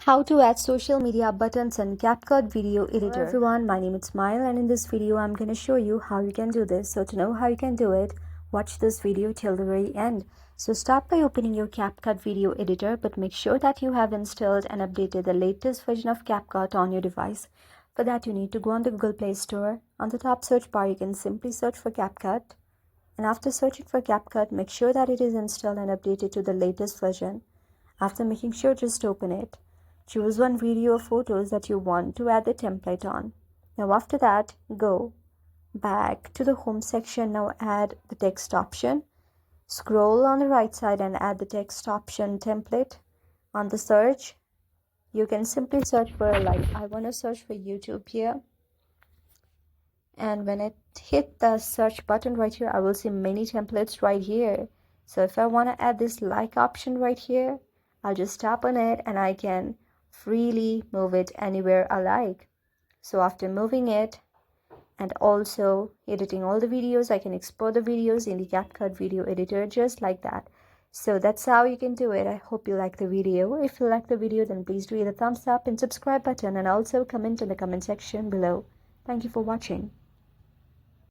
How to add social media buttons in Capcut video editor. Hello everyone, my name is Smile, and in this video I'm going to show you how you can do this. So to know how you can do it, watch this video till the very end. So start by opening your Capcut video editor, but make sure that you have installed and updated the latest version of Capcut on your device. For that you need to go on the Google Play Store. On the top search bar you can simply search for Capcut. And after searching for Capcut, make sure that it is installed and updated to the latest version. After making sure, just open it. Choose one video or photos that you want to add the template on. Now after that, go back to the home section. Now add the text option. Scroll on the right side and add the text option template. On the search, you can simply search for I want to search for YouTube here. And when it hit the search button right here, I will see many templates right here. So if I want to add this like option right here, I'll just tap on it and I can freely move it anywhere I like. So after moving it and also editing all the videos, I can export the videos in the Capcut video editor just like that. So that's how you can do it. I hope you like the video. If you like the video, then please do hit the thumbs up and subscribe button, and also comment in the comment section below. Thank you for watching.